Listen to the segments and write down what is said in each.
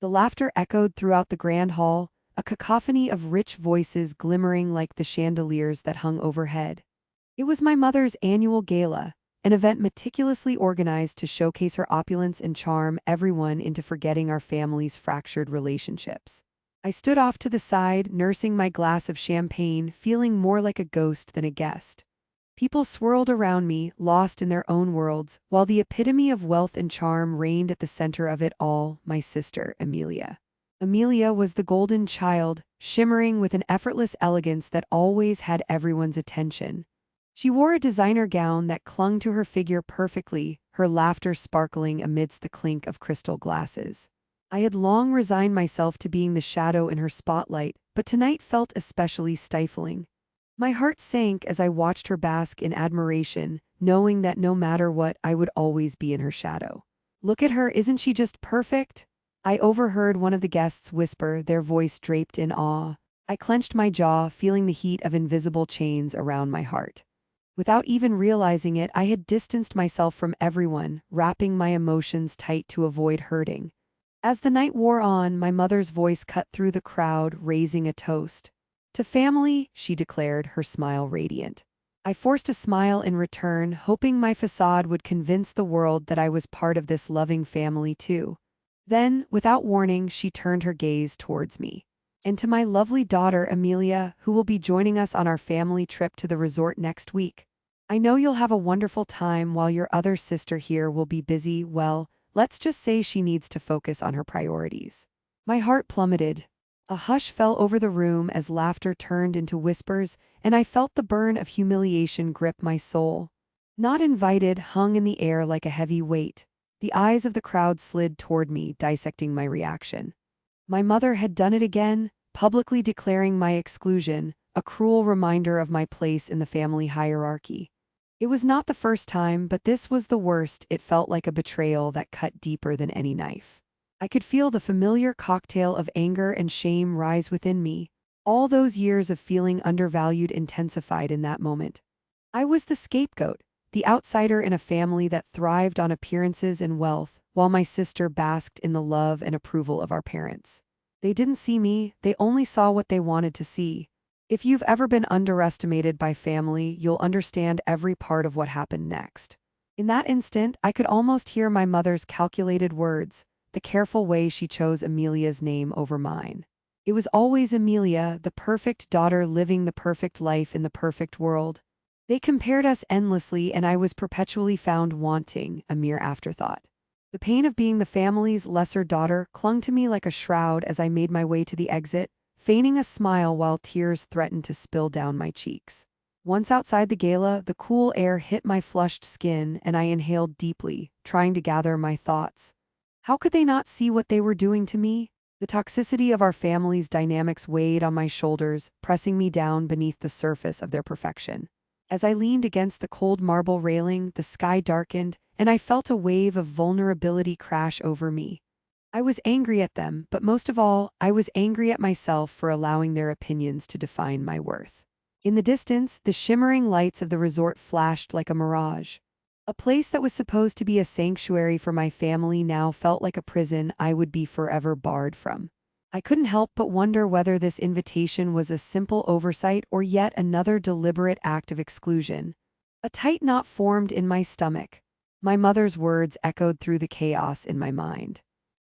The laughter echoed throughout the grand hall, a cacophony of rich voices glimmering like the chandeliers that hung overhead. It was my mother's annual gala, an event meticulously organized to showcase her opulence and charm everyone into forgetting our family's fractured relationships. I stood off to the side, nursing my glass of champagne, feeling more like a ghost than a guest. People swirled around me, lost in their own worlds, while the epitome of wealth and charm reigned at the center of it all, my sister, Amelia. Amelia was the golden child, shimmering with an effortless elegance that always had everyone's attention. She wore a designer gown that clung to her figure perfectly, her laughter sparkling amidst the clink of crystal glasses. I had long resigned myself to being the shadow in her spotlight, but tonight felt especially stifling. My heart sank as I watched her bask in admiration, knowing that no matter what, I would always be in her shadow. "Look at her, isn't she just perfect?" I overheard one of the guests whisper, their voice draped in awe. I clenched my jaw, feeling the heat of invisible chains around my heart. Without even realizing it, I had distanced myself from everyone, wrapping my emotions tight to avoid hurting. As the night wore on, my mother's voice cut through the crowd, raising a toast. "To family," she declared, her smile radiant. I forced a smile in return, hoping my facade would convince the world that I was part of this loving family too. Then, without warning, she turned her gaze towards me. "And to my lovely daughter, Amelia, who will be joining us on our family trip to the resort next week. I know you'll have a wonderful time while your other sister here will be busy. Well, let's just say she needs to focus on her priorities." My heart plummeted. A hush fell over the room as laughter turned into whispers, and I felt the burn of humiliation grip my soul. "Not invited" hung in the air like a heavy weight. The eyes of the crowd slid toward me, dissecting my reaction. My mother had done it again, publicly declaring my exclusion, a cruel reminder of my place in the family hierarchy. It was not the first time, but this was the worst. It felt like a betrayal that cut deeper than any knife. I could feel the familiar cocktail of anger and shame rise within me. All those years of feeling undervalued intensified in that moment. I was the scapegoat, the outsider in a family that thrived on appearances and wealth, while my sister basked in the love and approval of our parents. They didn't see me, they only saw what they wanted to see. If you've ever been underestimated by family, you'll understand every part of what happened next. In that instant, I could almost hear my mother's calculated words, the careful way she chose Amelia's name over mine. It was always Amelia, the perfect daughter living the perfect life in the perfect world. They compared us endlessly, and I was perpetually found wanting, a mere afterthought. The pain of being the family's lesser daughter clung to me like a shroud as I made my way to the exit, feigning a smile while tears threatened to spill down my cheeks. Once outside the gala, the cool air hit my flushed skin, and I inhaled deeply, trying to gather my thoughts. How could they not see what they were doing to me? The toxicity of our family's dynamics weighed on my shoulders, pressing me down beneath the surface of their perfection. As I leaned against the cold marble railing, the sky darkened, and I felt a wave of vulnerability crash over me. I was angry at them, but most of all, I was angry at myself for allowing their opinions to define my worth. In the distance, the shimmering lights of the resort flashed like a mirage. A place that was supposed to be a sanctuary for my family now felt like a prison I would be forever barred from. I couldn't help but wonder whether this invitation was a simple oversight or yet another deliberate act of exclusion. A tight knot formed in my stomach. My mother's words echoed through the chaos in my mind.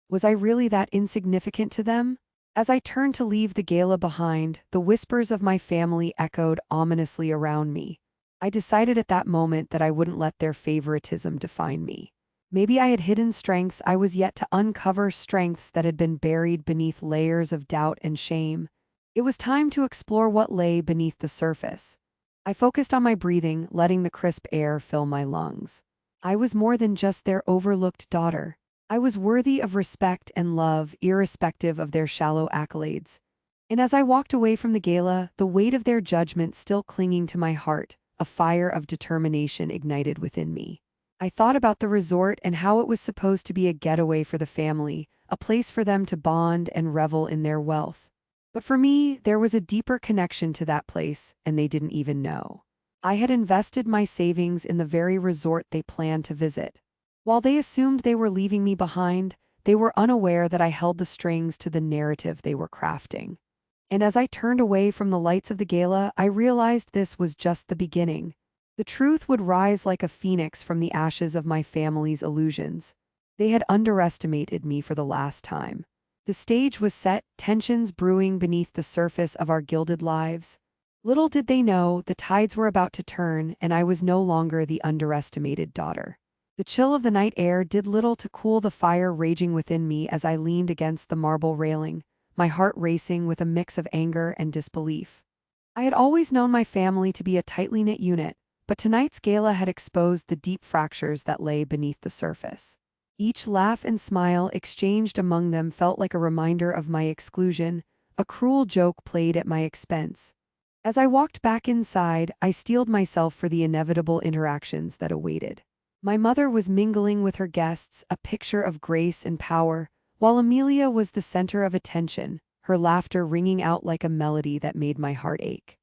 Was I really that insignificant to them? As I turned to leave the gala behind, the whispers of my family echoed ominously around me. I decided at that moment that I wouldn't let their favoritism define me. Maybe I had hidden strengths I was yet to uncover, strengths that had been buried beneath layers of doubt and shame. It was time to explore what lay beneath the surface. I focused on my breathing, letting the crisp air fill my lungs. I was more than just their overlooked daughter. I was worthy of respect and love, irrespective of their shallow accolades. And as I walked away from the gala, the weight of their judgment still clinging to my heart, a fire of determination ignited within me. I thought about the resort and how it was supposed to be a getaway for the family, a place for them to bond and revel in their wealth. But for me, there was a deeper connection to that place, and they didn't even know. I had invested my savings in the very resort they planned to visit. While they assumed they were leaving me behind, they were unaware that I held the strings to the narrative they were crafting. And as I turned away from the lights of the gala, I realized this was just the beginning. The truth would rise like a phoenix from the ashes of my family's illusions. They had underestimated me for the last time. The stage was set, tensions brewing beneath the surface of our gilded lives. Little did they know, the tides were about to turn, and I was no longer the underestimated daughter. The chill of the night air did little to cool the fire raging within me as I leaned against the marble railing, my heart racing with a mix of anger and disbelief. I had always known my family to be a tightly knit unit, but tonight's gala had exposed the deep fractures that lay beneath the surface. Each laugh and smile exchanged among them felt like a reminder of my exclusion, a cruel joke played at my expense. As I walked back inside, I steeled myself for the inevitable interactions that awaited. My mother was mingling with her guests, a picture of grace and power, while Amelia was the center of attention, her laughter ringing out like a melody that made my heart ache.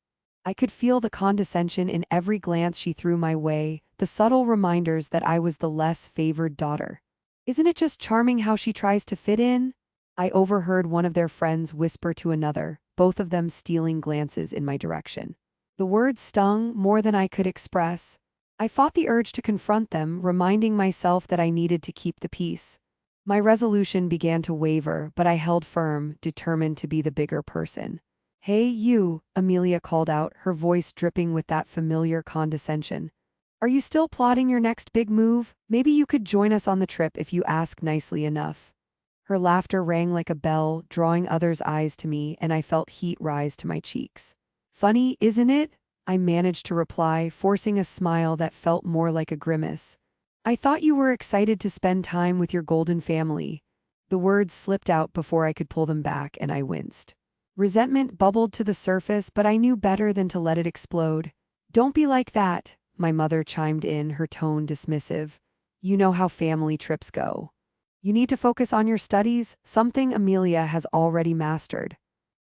I could feel the condescension in every glance she threw my way, the subtle reminders that I was the less favored daughter. "Isn't it just charming how she tries to fit in?" I overheard one of their friends whisper to another, both of them stealing glances in my direction. The words stung more than I could express. I fought the urge to confront them, reminding myself that I needed to keep the peace. My resolution began to waver, but I held firm, determined to be the bigger person. "Hey, you," Amelia called out, her voice dripping with that familiar condescension. "Are you still plotting your next big move? Maybe you could join us on the trip if you ask nicely enough." Her laughter rang like a bell, drawing others' eyes to me, and I felt heat rise to my cheeks. "Funny, isn't it?" I managed to reply, forcing a smile that felt more like a grimace. "I thought you were excited to spend time with your golden family." The words slipped out before I could pull them back, and I winced. Resentment bubbled to the surface, but I knew better than to let it explode. "Don't be like that," my mother chimed in, her tone dismissive. "You know how family trips go. You need to focus on your studies, something Amelia has already mastered."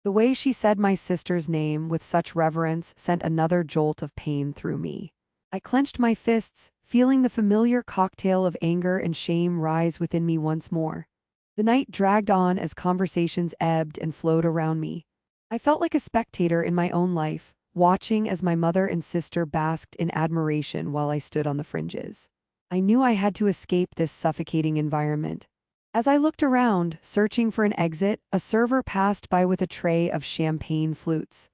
The way she said my sister's name with such reverence sent another jolt of pain through me. I clenched my fists, feeling the familiar cocktail of anger and shame rise within me once more. The night dragged on as conversations ebbed and flowed around me. I felt like a spectator in my own life, watching as my mother and sister basked in admiration while I stood on the fringes. I knew I had to escape this suffocating environment. As I looked around, searching for an exit, a server passed by with a tray of champagne flutes.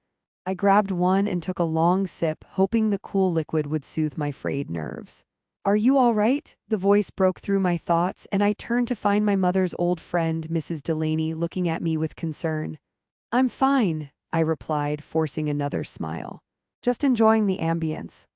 I grabbed one and took a long sip, hoping the cool liquid would soothe my frayed nerves. "Are you all right?" The voice broke through my thoughts, and I turned to find my mother's old friend, Mrs. Delaney, looking at me with concern. "I'm fine," I replied, forcing another smile. "Just enjoying the ambience."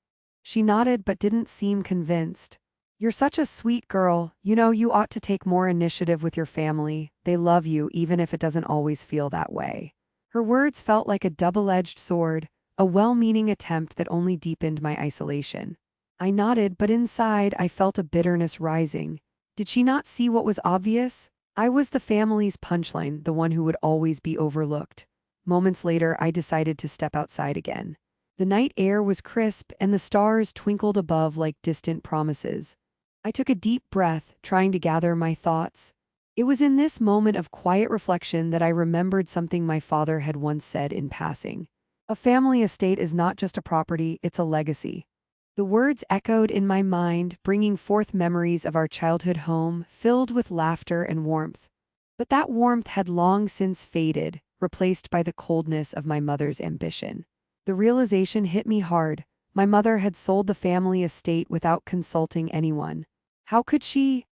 She nodded but didn't seem convinced. "You're such a sweet girl. You know, you ought to take more initiative with your family. They love you even if it doesn't always feel that way." Her words felt like a double-edged sword, a well-meaning attempt that only deepened my isolation. I nodded, but inside I felt a bitterness rising. Did she not see what was obvious? I was the family's punchline, the one who would always be overlooked. Moments later, I decided to step outside again. The night air was crisp, and the stars twinkled above like distant promises. I took a deep breath, trying to gather my thoughts. It was in this moment of quiet reflection that I remembered something my father had once said in passing. "A family estate is not just a property, it's a legacy." The words echoed in my mind, bringing forth memories of our childhood home, filled with laughter and warmth. But that warmth had long since faded, replaced by the coldness of my mother's ambition. The realization hit me hard. My mother had sold the family estate without consulting anyone. How could she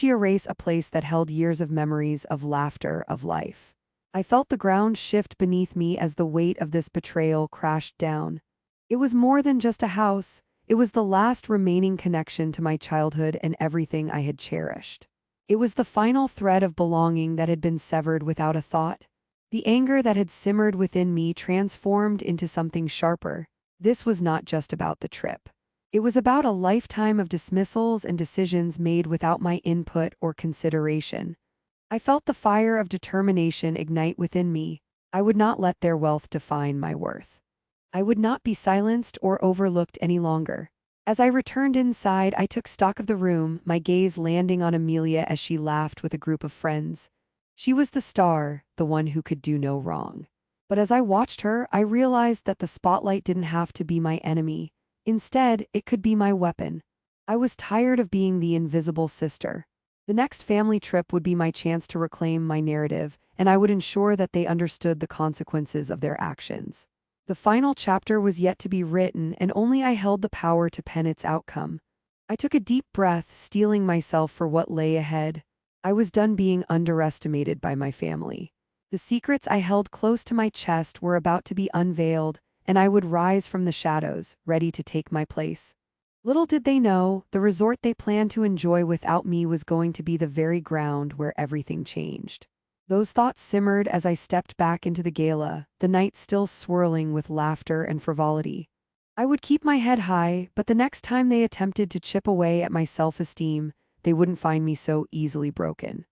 erase a place that held years of memories, of laughter, of life? I felt the ground shift beneath me as the weight of this betrayal crashed down. It was more than just a house. It was the last remaining connection to my childhood and everything I had cherished. It was the final thread of belonging that had been severed without a thought. The anger that had simmered within me transformed into something sharper. This was not just about the trip. It was about a lifetime of dismissals and decisions made without my input or consideration. I felt the fire of determination ignite within me. I would not let their wealth define my worth. I would not be silenced or overlooked any longer. As I returned inside, I took stock of the room, my gaze landing on Amelia as she laughed with a group of friends. She was the star, the one who could do no wrong. But as I watched her, I realized that the spotlight didn't have to be my enemy. Instead, it could be my weapon. I was tired of being the invisible sister. The next family trip would be my chance to reclaim my narrative, and I would ensure that they understood the consequences of their actions. The final chapter was yet to be written, and only I held the power to pen its outcome. I took a deep breath, steeling myself for what lay ahead. I was done being underestimated by my family. The secrets I held close to my chest were about to be unveiled, and I would rise from the shadows, ready to take my place. Little did they know, the resort they planned to enjoy without me was going to be the very ground where everything changed. Those thoughts simmered as I stepped back into the gala, the night still swirling with laughter and frivolity. I would keep my head high, but the next time they attempted to chip away at my self-esteem, they wouldn't find me so easily broken.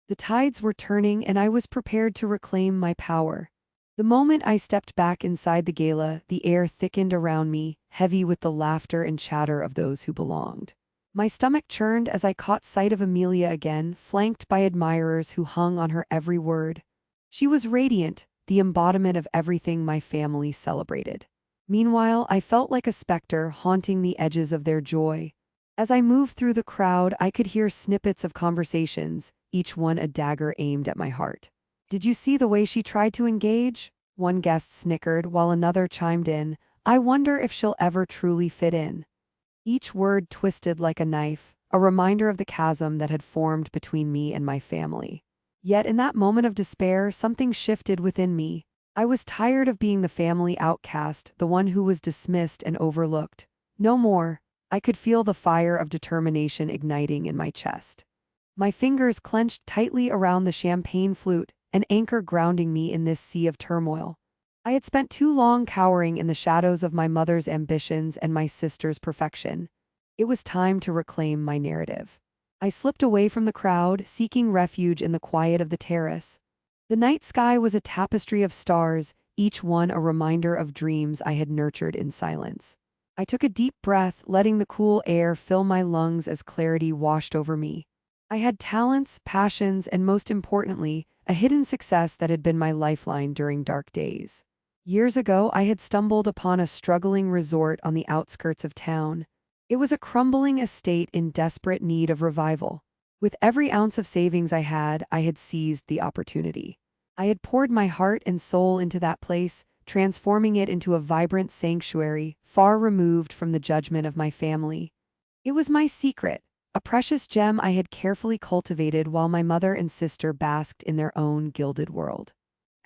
The tides were turning, and I was prepared to reclaim my power. The moment I stepped back inside the gala, the air thickened around me, heavy with the laughter and chatter of those who belonged. My stomach churned as I caught sight of Amelia again, flanked by admirers who hung on her every word. She was radiant, the embodiment of everything my family celebrated. Meanwhile, I felt like a specter haunting the edges of their joy. As I moved through the crowd, I could hear snippets of conversations, each one a dagger aimed at my heart. "Did you see the way she tried to engage?" One guest snickered while another chimed in. "I wonder if she'll ever truly fit in." Each word twisted like a knife, a reminder of the chasm that had formed between me and my family. Yet in that moment of despair, something shifted within me. I was tired of being the family outcast, the one who was dismissed and overlooked. No more. I could feel the fire of determination igniting in my chest. My fingers clenched tightly around the champagne flute, an anchor grounding me in this sea of turmoil. I had spent too long cowering in the shadows of my mother's ambitions and my sister's perfection. It was time to reclaim my narrative. I slipped away from the crowd, seeking refuge in the quiet of the terrace. The night sky was a tapestry of stars, each one a reminder of dreams I had nurtured in silence. I took a deep breath, letting the cool air fill my lungs as clarity washed over me. I had talents, passions, and most importantly, a hidden success that had been my lifeline during dark days. Years ago, I had stumbled upon a struggling resort on the outskirts of town. It was a crumbling estate in desperate need of revival. With every ounce of savings I had seized the opportunity. I had poured my heart and soul into that place, transforming it into a vibrant sanctuary, far removed from the judgment of my family. It was my secret, a precious gem I had carefully cultivated while my mother and sister basked in their own gilded world.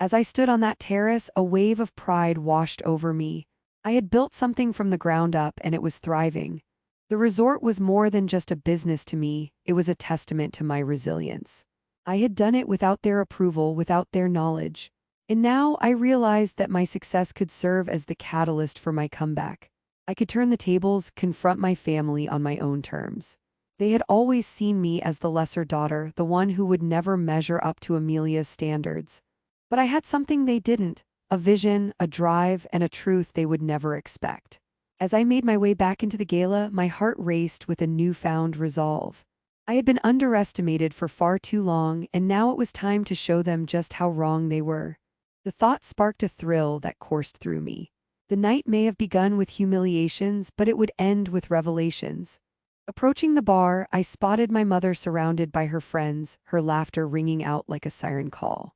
As I stood on that terrace, a wave of pride washed over me. I had built something from the ground up, and it was thriving. The resort was more than just a business to me, it was a testament to my resilience. I had done it without their approval, without their knowledge. And now I realized that my success could serve as the catalyst for my comeback. I could turn the tables, confront my family on my own terms. They had always seen me as the lesser daughter, the one who would never measure up to Amelia's standards. But I had something they didn't, a vision, a drive, and a truth they would never expect. As I made my way back into the gala, my heart raced with a newfound resolve. I had been underestimated for far too long, and now it was time to show them just how wrong they were. The thought sparked a thrill that coursed through me. The night may have begun with humiliations, but it would end with revelations. Approaching the bar, I spotted my mother surrounded by her friends, her laughter ringing out like a siren call.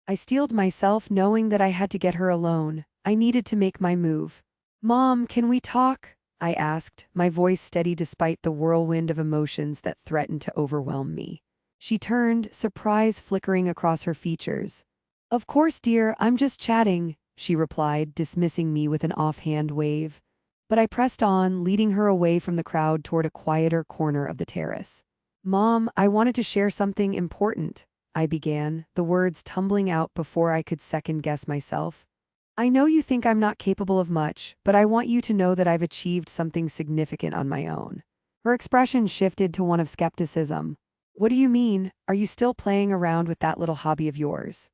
I steeled myself, knowing that I had to get her alone. I needed to make my move. "Mom, can we talk?" I asked, my voice steady despite the whirlwind of emotions that threatened to overwhelm me. She turned, surprise flickering across her features. "Of course, dear, I'm just chatting," she replied, dismissing me with an offhand wave. But I pressed on, leading her away from the crowd toward a quieter corner of the terrace. "Mom, I wanted to share something important," I began, the words tumbling out before I could second-guess myself. "I know you think I'm not capable of much, but I want you to know that I've achieved something significant on my own." Her expression shifted to one of skepticism. "What do you mean? Are you still playing around with that little hobby of yours?"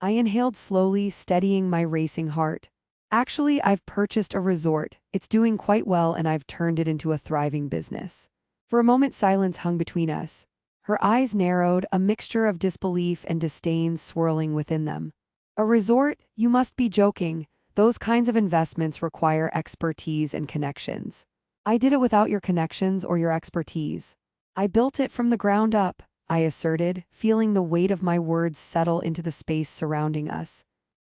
I inhaled slowly, steadying my racing heart. Actually, I've purchased a resort. It's doing quite well and I've turned it into a thriving business. For a moment, silence hung between us. Her eyes narrowed, a mixture of disbelief and disdain swirling within them. A resort? You must be joking. Those kinds of investments require expertise and connections. I did it without your connections or your expertise. I built it from the ground up, I asserted, feeling the weight of my words settle into the space surrounding us.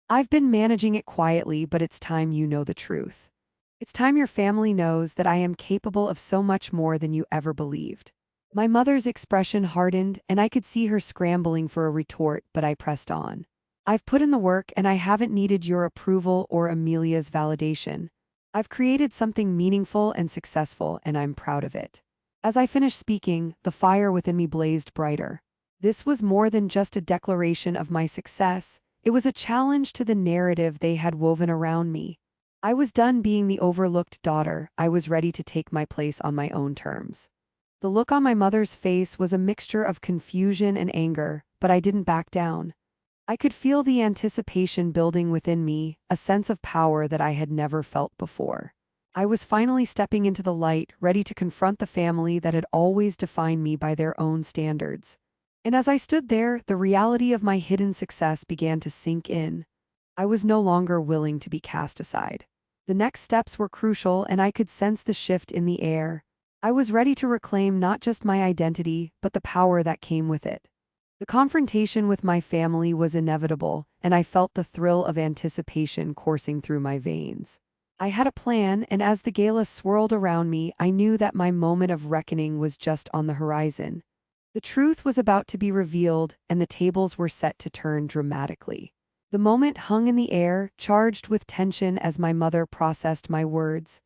I've been managing it quietly, but it's time you know the truth. It's time your family knows that I am capable of so much more than you ever believed. My mother's expression hardened, and I could see her scrambling for a retort, but I pressed on. I've put in the work, and I haven't needed your approval or Amelia's validation. I've created something meaningful and successful, and I'm proud of it. As I finished speaking, the fire within me blazed brighter. This was more than just a declaration of my success. It was a challenge to the narrative they had woven around me. I was done being the overlooked daughter. I was ready to take my place on my own terms. The look on my mother's face was a mixture of confusion and anger, but I didn't back down. I could feel the anticipation building within me, a sense of power that I had never felt before. I was finally stepping into the light, ready to confront the family that had always defined me by their own standards. And as I stood there, the reality of my hidden success began to sink in. I was no longer willing to be cast aside. The next steps were crucial, and I could sense the shift in the air. I was ready to reclaim not just my identity, but the power that came with it. The confrontation with my family was inevitable, and I felt the thrill of anticipation coursing through my veins. I had a plan, and as the gala swirled around me, I knew that my moment of reckoning was just on the horizon. The truth was about to be revealed, and the tables were set to turn dramatically. The moment hung in the air, charged with tension as my mother processed my words.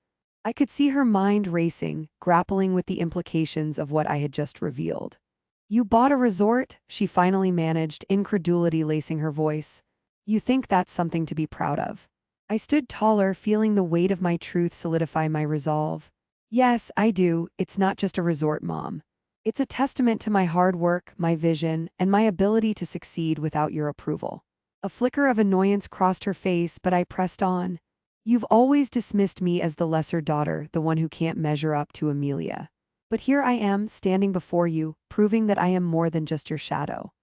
I could see her mind racing, grappling with the implications of what I had just revealed. "You bought a resort?" she finally managed, incredulity lacing her voice. "You think that's something to be proud of?" I stood taller, feeling the weight of my truth solidify my resolve. "Yes, I do. It's not just a resort, Mom. It's a testament to my hard work, my vision, and my ability to succeed without your approval." A flicker of annoyance crossed her face, but I pressed on. "You've always dismissed me as the lesser daughter, the one who can't measure up to Amelia. But here I am, standing before you, proving that I am more than just your shadow."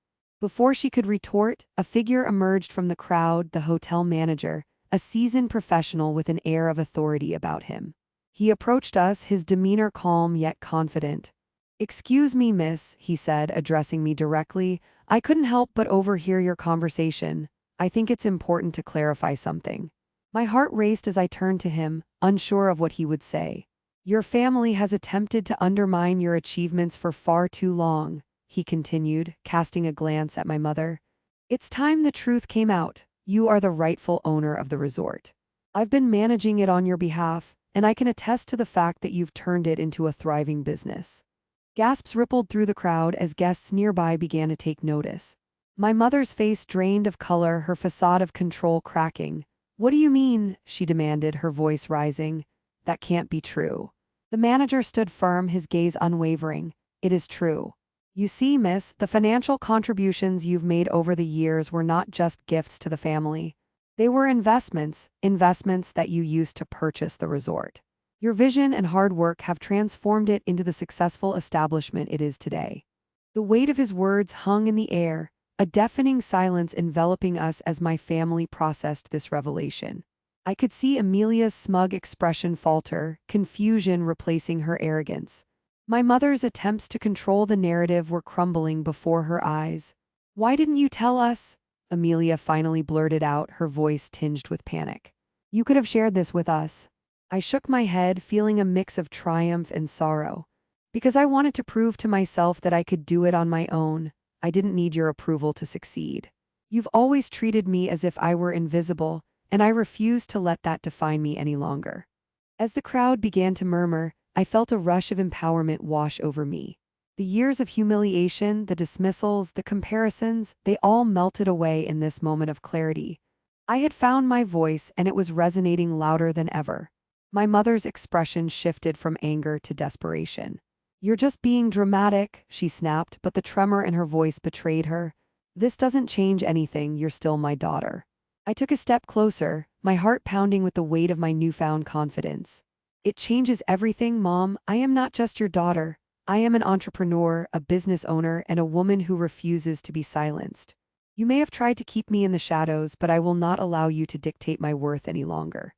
Before she could retort, a figure emerged from the crowd, the hotel manager, a seasoned professional with an air of authority about him. He approached us, his demeanor calm yet confident. "Excuse me, miss," he said, addressing me directly. "I couldn't help but overhear your conversation. I think it's important to clarify something." My heart raced as I turned to him, unsure of what he would say. "Your family has attempted to undermine your achievements for far too long," he continued, casting a glance at my mother. "It's time the truth came out. You are the rightful owner of the resort. I've been managing it on your behalf, and I can attest to the fact that you've turned it into a thriving business." Gasps rippled through the crowd as guests nearby began to take notice. My mother's face drained of color, her facade of control cracking. "What do you mean?" she demanded, her voice rising. "That can't be true." The manager stood firm, his gaze unwavering. "It is true. You see, miss, the financial contributions you've made over the years were not just gifts to the family. They were investments that you used to purchase the resort. Your vision and hard work have transformed it into the successful establishment it is today." The weight of his words hung in the air, a deafening silence enveloping us as my family processed this revelation. I could see Amelia's smug expression falter, confusion replacing her arrogance. My mother's attempts to control the narrative were crumbling before her eyes. "Why didn't you tell us?" Amelia finally blurted out, her voice tinged with panic. "You could have shared this with us." I shook my head, feeling a mix of triumph and sorrow. "Because I wanted to prove to myself that I could do it on my own. I didn't need your approval to succeed. You've always treated me as if I were invisible, and I refuse to let that define me any longer." As the crowd began to murmur, I felt a rush of empowerment wash over me. The years of humiliation, the dismissals, the comparisons, they all melted away in this moment of clarity. I had found my voice, and it was resonating louder than ever. My mother's expression shifted from anger to desperation. "You're just being dramatic," she snapped, but the tremor in her voice betrayed her. "This doesn't change anything, you're still my daughter." I took a step closer, my heart pounding with the weight of my newfound confidence. It changes everything, Mom. I am not just your daughter. I am an entrepreneur, a business owner, and a woman who refuses to be silenced. You may have tried to keep me in the shadows, but I will not allow you to dictate my worth any longer.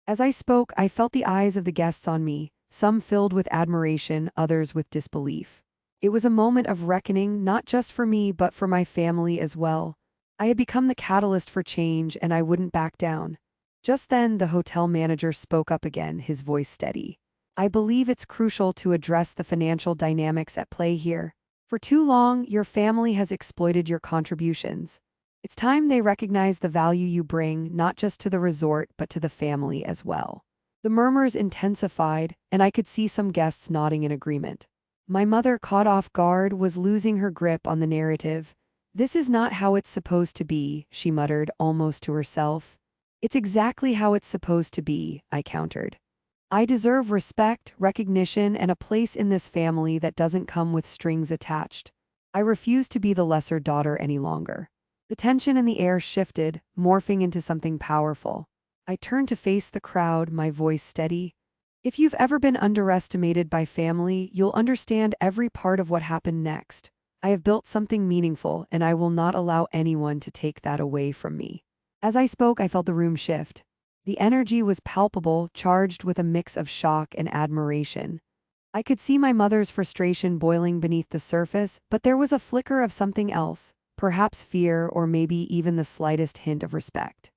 As I spoke, I felt the eyes of the guests on me, some filled with admiration, others with disbelief. It was a moment of reckoning, not just for me, but for my family as well. I had become the catalyst for change, and I wouldn't back down. Just then, the hotel manager spoke up again, his voice steady. I believe it's crucial to address the financial dynamics at play here. For too long, your family has exploited your contributions. It's time they recognize the value you bring, not just to the resort, but to the family as well. The murmurs intensified, and I could see some guests nodding in agreement. My mother, caught off guard, was losing her grip on the narrative. "This is not how it's supposed to be," she muttered, almost to herself. "It's exactly how it's supposed to be," I countered. "I deserve respect, recognition, and a place in this family that doesn't come with strings attached. I refuse to be the lesser daughter any longer." The tension in the air shifted, morphing into something powerful. I turned to face the crowd, my voice steady. "If you've ever been underestimated by family, you'll understand every part of what happened next. I have built something meaningful, and I will not allow anyone to take that away from me." As I spoke, I felt the room shift. The energy was palpable, charged with a mix of shock and admiration. I could see my mother's frustration boiling beneath the surface, but there was a flicker of something else, perhaps fear or maybe even the slightest hint of respect.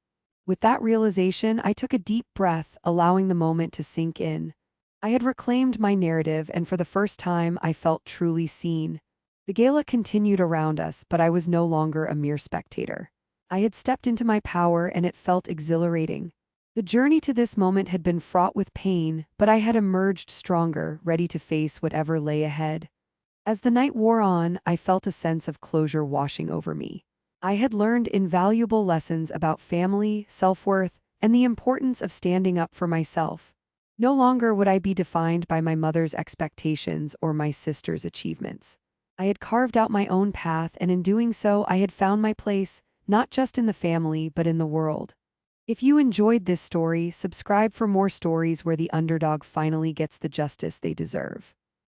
With that realization, I took a deep breath, allowing the moment to sink in. I had reclaimed my narrative, and for the first time, I felt truly seen. The gala continued around us, but I was no longer a mere spectator. I had stepped into my power, and it felt exhilarating. The journey to this moment had been fraught with pain, but I had emerged stronger, ready to face whatever lay ahead. As the night wore on, I felt a sense of closure washing over me. I had learned invaluable lessons about family, self-worth, and the importance of standing up for myself. No longer would I be defined by my mother's expectations or my sister's achievements. I had carved out my own path, and in doing so, I had found my place, not just in the family, but in the world. If you enjoyed this story, subscribe for more stories where the underdog finally gets the justice they deserve.